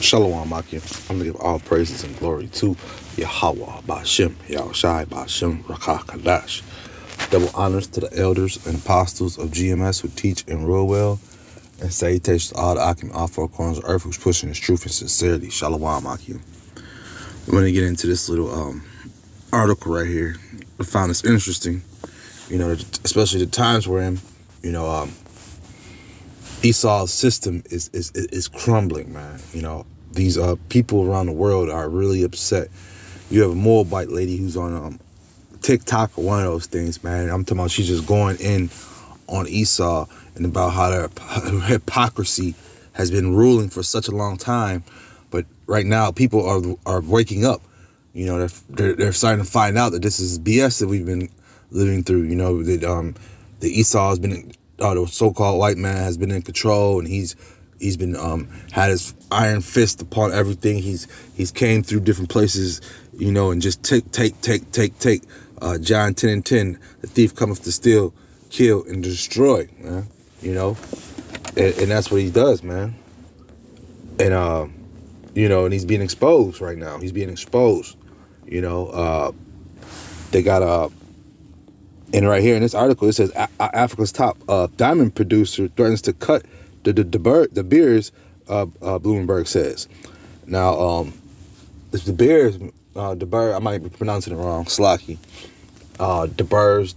Shalom, Akim. I'm going to give all praises and glory to Yahweh, Bashem, Yahushai, Bashem, Rakah, Kadash. Double honors to the elders and apostles of GMS who teach and rule well. And salutations to all the Akim, all four corners of earth who's pushing his truth and sincerity. Shalom, Akim. We're going to get into this little article right here. I found this interesting, especially the times we're in, Esau's system is crumbling, man. These people around the world are really upset. You have a Moabite lady who's on TikTok or one of those things, man. I'm talking about she's just going in on Esau and about how their hypocrisy has been ruling for such a long time. But right now, people are waking up. They're starting to find out that this is BS that we've been living through. That Esau has been, the so-called white man has been in control, and he's been had his iron fist upon everything. He's came through different places, and just take. John 10:10, the thief cometh to steal, kill, and destroy, man. And that's what he does, man. And and he's being exposed right now. He's being exposed. They got and right here in this article it says Africa's top diamond producer threatens to cut the Beers. Bloomberg says. Now, it's the Beers. De Beers, I might be pronouncing it wrong. Slocky. De Beers.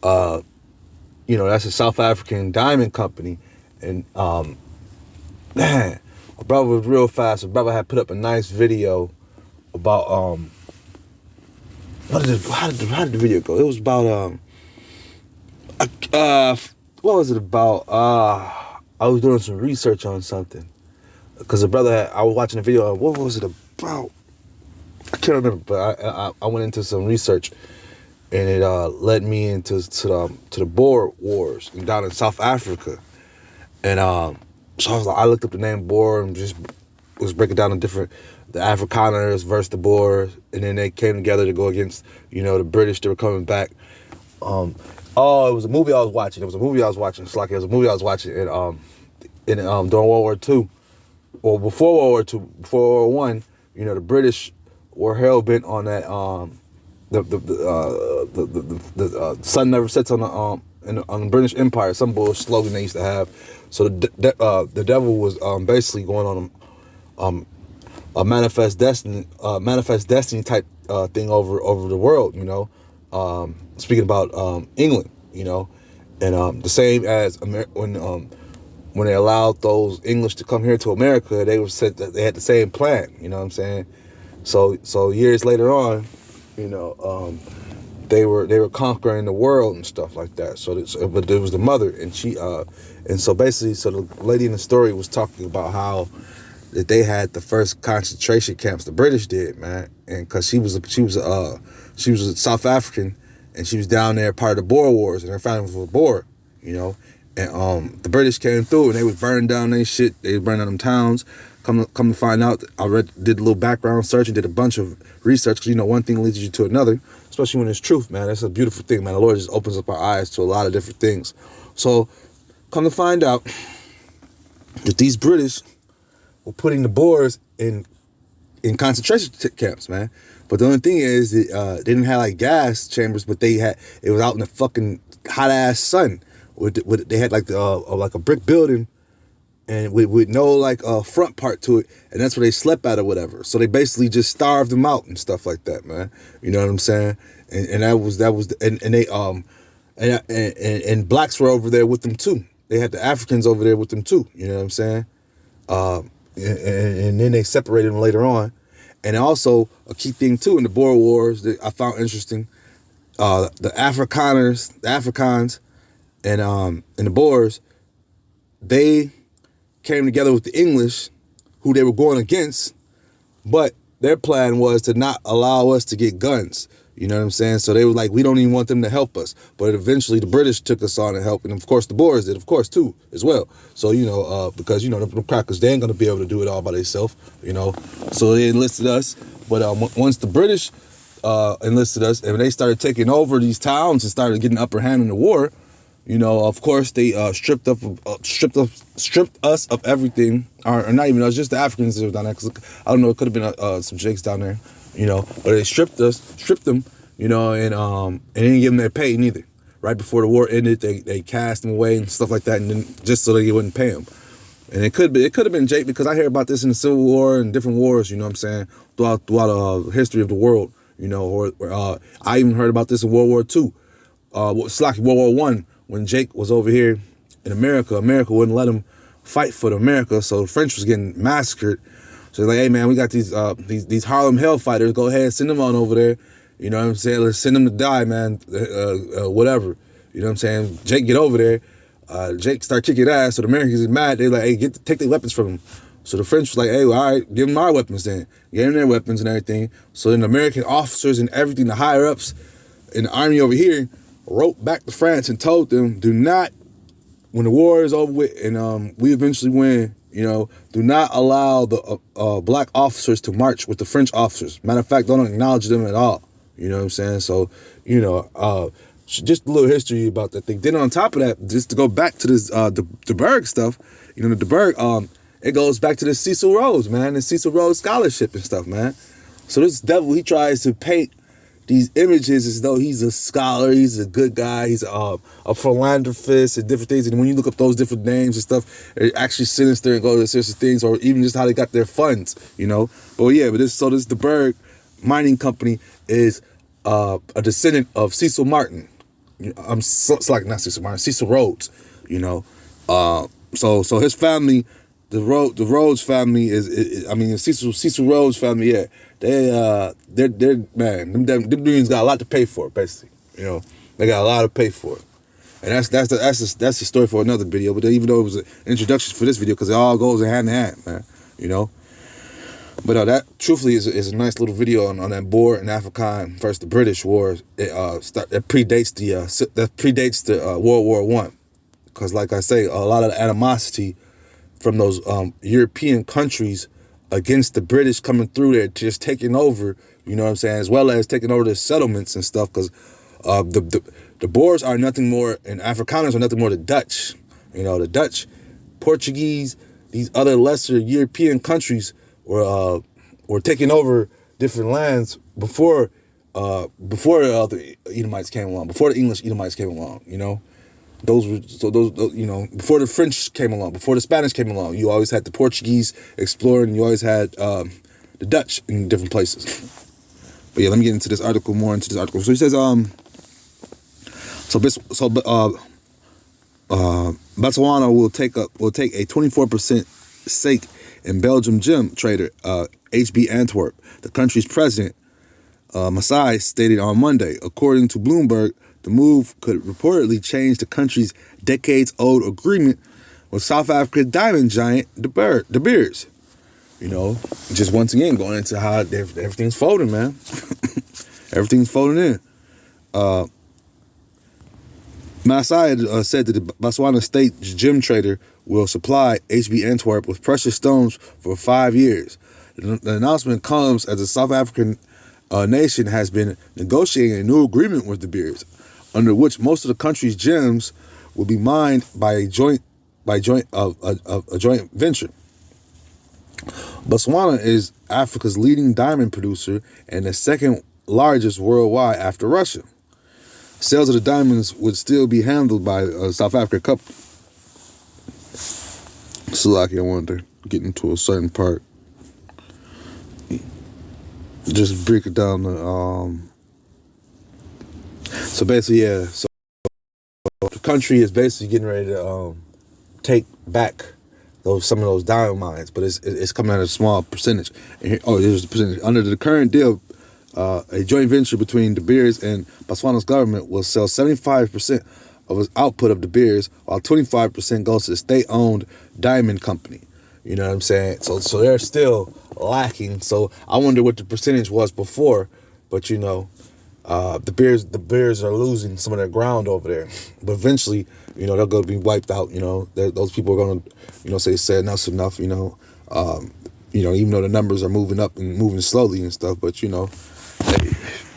That's a South African diamond company, and man, my brother was real fast. My brother had put up a nice video about how did the video go? It was about what was it about? I was doing some research on something because I was watching a video. What was it about? I can't remember, but I went into some research, and it led me into the Boer Wars down in South Africa, and so I looked up the name Boer and just was breaking down the Afrikaners versus the Boers, and then they came together to go against the British. They were coming back. It was a movie I was watching. It's like it was a movie I was watching during World War II, or before World War II, before World War I. The British were hell bent on that. The sun never sets on the British Empire. Some bullshit slogan they used to have. So the devil was basically going on a manifest destiny type thing over the world. Speaking about England, and the same as when they allowed those English to come here to America, they were said that they had the same plan. You know what I'm saying? So years later on, they were conquering the world and stuff like that. But there was the mother, and she and so basically, so the lady in the story was talking about how that they had the first concentration camps. The British did, man, and because she was a South African, and she was down there part of the Boer Wars, and her family was a Boer, and the British came through and they was burning down their shit. They was burning down them towns. Come to find out, did a little background search and did a bunch of research, because one thing leads you to another, especially when it's truth, man. That's a beautiful thing, man. The Lord just opens up our eyes to a lot of different things. So come to find out that these British were putting the Boers in concentration camps, man. But the only thing is, they didn't have like gas chambers, but it was out in the fucking hot ass sun. They had like a brick building, and with no front part to it, and that's where they slept at or whatever. So they basically just starved them out and stuff like that, man. You know what I'm saying? And that was and blacks were over there with them too. They had the Africans over there with them too. You know what I'm saying? And then they separated them later on. And also a key thing too in the Boer Wars that I found interesting, the Afrikaners, the Afrikaans, and the Boers, they came together with the English, who they were going against, but their plan was to not allow us to get guns. You know what I'm saying? So they were like, we don't even want them to help us. But eventually the British took us on and helped. And of course the Boers did, of course, too, as well. So, because, the crackers, they ain't going to be able to do it all by themselves, So they enlisted us. But once the British enlisted us and they started taking over these towns and started getting upper hand in the war, You know, of course, they stripped us of everything, or not even us, just the Africans that were down there. Cause I don't know, it could have been some Jakes down there, you know, but they stripped them, you know, and didn't give them their pay neither. Right before the war ended, they cast them away and stuff like that, and then just so they wouldn't pay them. And it could have been Jake, because I hear about this in the Civil War and different wars, you know what I'm saying, throughout the history of the world, you know, or I even heard about this in World War II, World War One. When Jake was over here in America wouldn't let him fight for America, so the French was getting massacred. So they're like, hey man, we got these Harlem Hellfighters, go ahead, send them on over there. You know what I'm saying? Let's send them to die, man. Whatever. You know what I'm saying? Jake get over there. Jake start kicking ass, so the Americans is mad. They're like, hey, take their weapons from him. So the French was like, hey, well, all right, give them our weapons then. Gave them their weapons and everything. So then the American officers and everything, the higher ups in the army over here, wrote back to France and told them, do not, when the war is over with and we eventually win, you know, do not allow the black officers to march with the French officers. Matter of fact, don't acknowledge them at all. You know what I'm saying? So, you know, just a little history about that thing. Then on top of that, just to go back to this the Berg stuff, you know, the Berg, it goes back to the Cecil Rhodes, man, the Cecil Rhodes scholarship and stuff, man. So this devil, he tries to paint these images as though he's a scholar, he's a good guy, he's a philanthropist and different things. And when you look up those different names and stuff, they're actually sinister and go to serious things, or even just how they got their funds, you know. But yeah, this the Berg Mining Company is a descendant of Cecil Martin. It's like not Cecil Martin, Cecil Rhodes, you know. So his family, the Rhodes family Cecil Rhodes family, yeah. They're man, them dudes got a lot to pay for, basically. You know, they got a lot to pay for. And that's the story for another video. But even though it was an introduction for this video, because it all goes hand in hand, man. You know. But that truthfully is a nice little video on that Boer and Afrikaan versus the British War. That predates the World War One, because like I say, a lot of the animosity from those European countries against the British coming through there, just taking over, you know what I'm saying, as well as taking over the settlements and stuff, because the Boers are nothing more, and Afrikaners are nothing more than Dutch. You know, the Dutch, Portuguese, these other lesser European countries were taking over different lands before the Edomites came along, before the English Edomites came along, you know. Those you know, before the French came along, before the Spanish came along, you always had the Portuguese exploring, and you always had the Dutch in different places. But yeah, let me get into this article, more into this article. So he says, Botswana will take a 24% stake in Belgium gem trader HB Antwerp. The country's president, Masai, stated on Monday. According to Bloomberg, the move could reportedly change the country's decades-old agreement with South African diamond giant De Beers. You know, just once again going into how everything's folding, man. Everything's folding in. Masai said that the Botswana state gem trader will supply HB Antwerp with precious stones for 5 years. The announcement comes as the South African nation has been negotiating a new agreement with De Beers, under which most of the country's gems will be mined by a joint venture. Botswana is Africa's leading diamond producer and the second largest worldwide after Russia. Sales of the diamonds would still be handled by a South African company. Salaki, I wanted to get into a certain part. Just break it down. So basically, yeah. So the country is basically getting ready to take back some of those diamond mines, but it's coming at a small percentage. And here, there's the percentage. Under the current deal, a joint venture between De Beers and Botswana's government will sell 75% of its output of De Beers, while 25% goes to the state-owned diamond company. You know what I'm saying? So they're still lacking. So I wonder what the percentage was before, but you know, the Bears are losing some of their ground over there. But eventually, you know, they're going to be wiped out. You know, those people are going to, you know, say enough's enough. You know, even though the numbers are moving up and moving slowly and stuff, but you know, hey,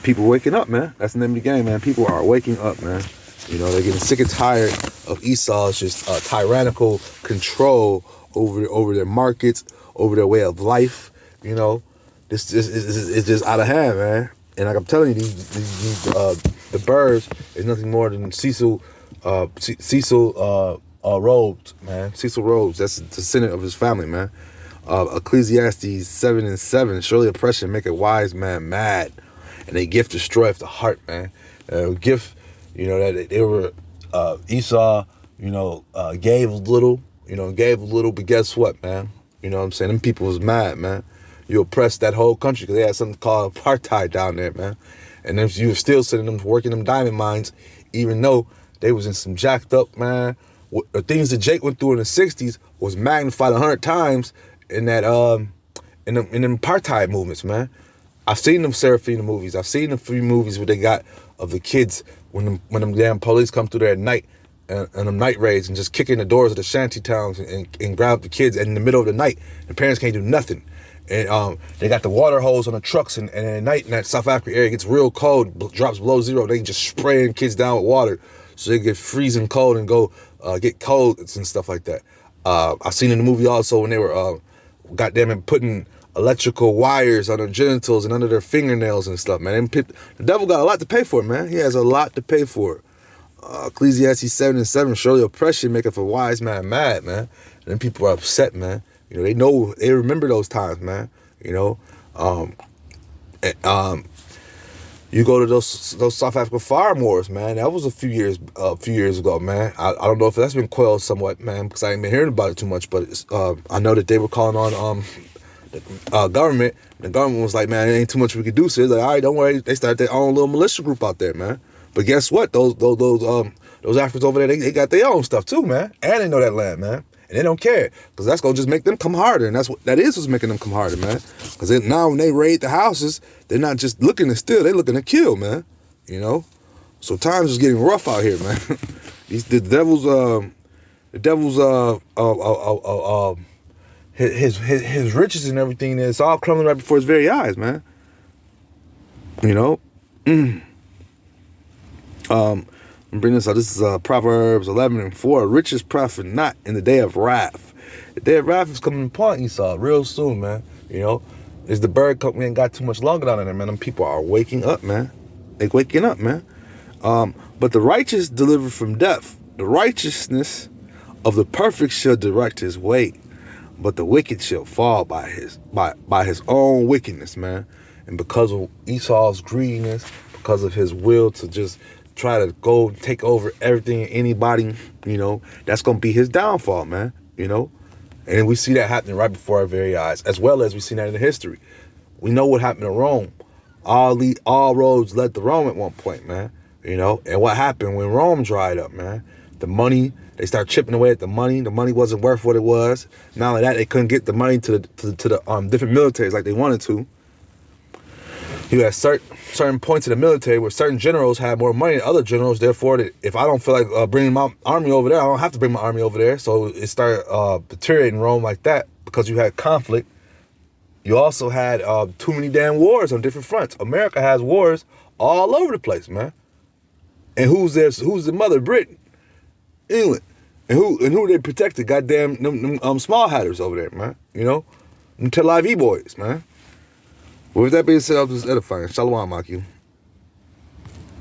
people waking up, man. That's the name of the game, man. People are waking up, man. You know, they're getting sick and tired of Esau's just tyrannical control over their markets, over their way of life. You know, this is just out of hand, man. And like I'm telling you, the Birds is nothing more than Cecil Rhodes, man. Cecil Rhodes, that's the descendant of his family, man. Ecclesiastes 7:7, surely oppression make a wise man mad, and a gift destroyeth the heart, man. Gift, you know, that they were, Esau, you know, gave a little, but guess what, man? You know what I'm saying? Them people was mad, man. You oppressed that whole country because they had something called apartheid down there, man. And then you were still sending them to work in them diamond mines, even though they was in some jacked up, man. The things that Jake went through in the 60s was magnified 100 times in that in them apartheid movements, man. I've seen them Serafina movies. I've seen the few movies where they got of the kids when them damn police come through there at night and them night raids and just kick in the doors of the shanty towns and grab the kids in the middle of the night. The parents can't do nothing. And they got the water hose on the trucks, and at night in that South Africa area, it gets real cold, drops below zero. They just spraying kids down with water so they get freezing cold and go get colds and stuff like that. I've seen in the movie also when they were goddamn putting electrical wires on their genitals and under their fingernails and stuff, man. The devil got a lot to pay for it, man. He has a lot to pay for it. Ecclesiastes 7:7, surely oppression maketh a wise man mad, man. And then people are upset, man. You know, they remember those times, man. You know, you go to those South African farm wars, man. That was a few years ago, man. I don't know if that's been quelled somewhat, man, because I ain't been hearing about it too much. But I know that they were calling on the government. The government was like, man, there ain't too much we could do. So they're like, all right, don't worry. They started their own little militia group out there, man. But guess what? Those Africans over there, they got their own stuff too, man. And they know that land, man. And they don't care, because that's going to just make them come harder. And that is what's making them come harder, man. Because now when they raid the houses, they're not just looking to steal, they're looking to kill, man. You know? So times is getting rough out here, man. The devil's his riches and everything, it's all crumbling right before his very eyes, man. You know? Bring this up. This is Proverbs 11:4. Riches profit not in the day of wrath. The day of wrath is coming upon Esau real soon, man. You know, it's the bird company ain't got too much longer down there, man. Them people are waking up, man. They waking up, man. But the righteous deliver from death. The righteousness of the perfect shall direct his way, but the wicked shall fall by his own wickedness, man. And because of Esau's greediness, because of his will to just try to go take over everything and anybody, you know, that's going to be his downfall, man, you know. And we see that happening right before our very eyes, as well as we see that in the history. We know what happened to Rome. All roads led to Rome at one point, man, you know. And what happened when Rome dried up, man? The money, they started chipping away at the money. The money wasn't worth what it was. Not only that, they couldn't get the money to the different militaries like they wanted to. You had certain points in the military where certain generals had more money than other generals. Therefore, if I don't feel like bringing my army over there, I don't have to bring my army over there. So it started deteriorating Rome like that because you had conflict. You also had too many damn wars on different fronts. America has wars all over the place, man. And who's the mother? Britain, England, and who they protected? Goddamn them small hatters over there, man. You know, them Tel Aviv boys, man. With that being said, I'll just edifying. Shalom, Maki.